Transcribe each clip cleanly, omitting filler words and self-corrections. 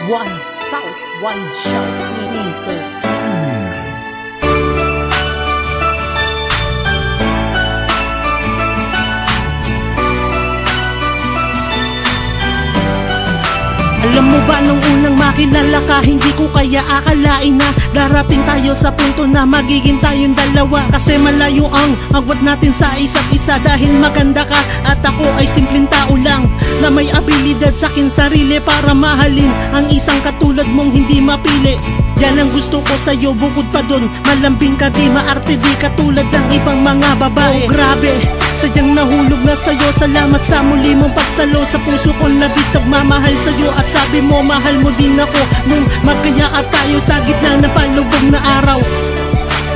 one south, one south, meaningful. Alam mo ba nung unang makilala ka, hindi ko kaya akalain na darating tayo sa punto na magiging tayong dalawa. Kasi malayo ang agwat natin sa isa't isa. Dahil maganda ka at ako ay simpleng tao lang na may abilidad sa aking sarili para mahalin ang isang katulad mong hindi mapili. Yan ang gusto ko sa'yo, bukod pa dun malambing ka, di maarte, di katulad ng ibang mga babae. Oh grabe, sadyang nahulog na sa'yo. Salamat sa muli mong pagsalo. Sa puso kong labis nagmamahal sa'yo. At sabi mo mahal mo din ako nung magkaya at tayo sa gitna ng palubog na araw.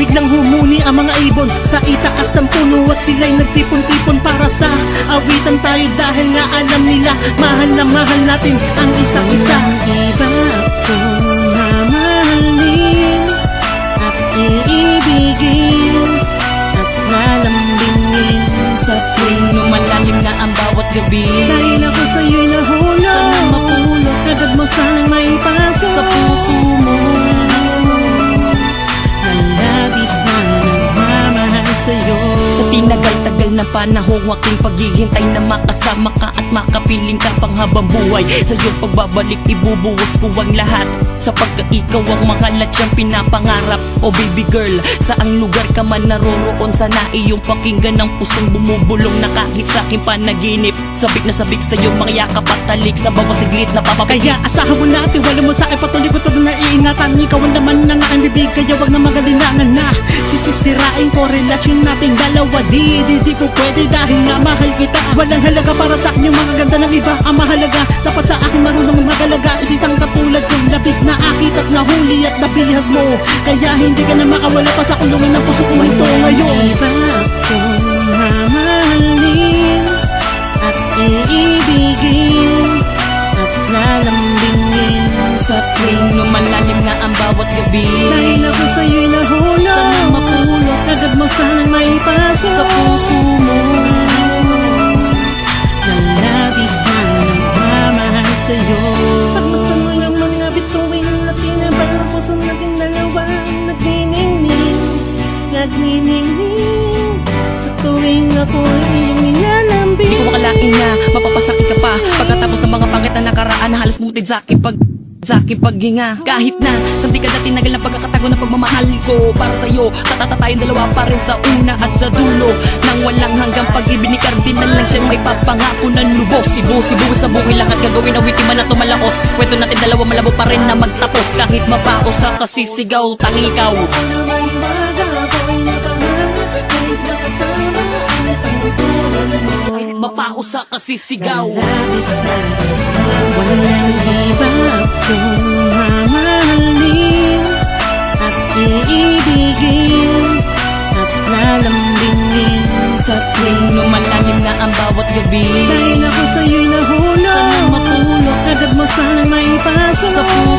Biglang humuni ang mga ibon sa itaas ng puno at sila'y nagtipon-tipon para sa awitan tayo. Dahil nga alam nila mahal na mahal natin ang isa't isa. Iba akong mamahalin at iibigin at lalambingin sa tuwing lumalalim na ang bawat gabi. Dahil ako sa'yo'y nahulog, sana mapulot agad mo sanang maipasok sa puso mo. Labis na nagmamahal sa'yo. Sa tinagal-tagal na panahong aking paghihintay na makasama ka at makapiling ka pang habang buhay. Sa iyong pagbabalik ibubuhos ko ang lahat, sapagkat ikaw ang mahal at siyang pinapangarap. Oh baby girl, saang lugar ka man naroroon, sana iyong pakinggan ng pusong bumubulong na kahit sa aking panaginip. Sabik na sabik sa iyong mga yakap at talik sa bawat siglit na papapigit. Kaya asahan mo na, tiwala mo sa akin, patuloy ko ito na iingatan. Ikaw ang laman ng aking bibig, kaya wag na magalinangan na sisisirain ko relasyon nating dalawa. Di po pwede dahil nga mahal kita. Walang halaga para sa akin yung mga ganda ng iba. Ang mahalaga, dapat sa akin marunong magalaga. Isang katulad kong labis na akit at nahuli at nabihag mo. Kaya hindi ka na makawala pa sa kulungan ng puso ko ito ngayon. Iba akong mamahalin at iibigin at lalambingin sa tuwing lumalalim na ang bawat gabi. dahil ako sa'yo'y nahulog, sana mapulot agad mo sanang maipasok sa puso mo. na labis na nagmamahal sa'yo. Pagmusta mo yung mga bituin na tinabang ang puso natin dalawa. Nagniningning sa tuwing ako'y iyong nilalambing. Di ko makalain na mapapasakit ka pa pagkatapos ng mga pangit na nakaraan na halos mutid sa aking paghinga. Kahit na santi ka na tinagal ng pagkakatago ng pagmamahal ko para sa'yo, tatata tayong dalawa pa rin sa una at sa dulo. Nang walang hanggang pag-ibig ni kardinal lang siyang may papangako ng lubos. Sibu sa buhay lahat gagawin na wiki man na tumalaos. Kwento natin dalawa malabo pa rin na magtapos. Kahit mapaos sa kasisigaw, tangi ikaw. Mapao sa kasisigaw. Walang iba akong mamahalin at iibigin at lalambingin sa tuwing lumalalim na ang bawat gabi. dahil ako sa'yo'y nahulog, sana mapulot agad mo sanang maipasok sa puso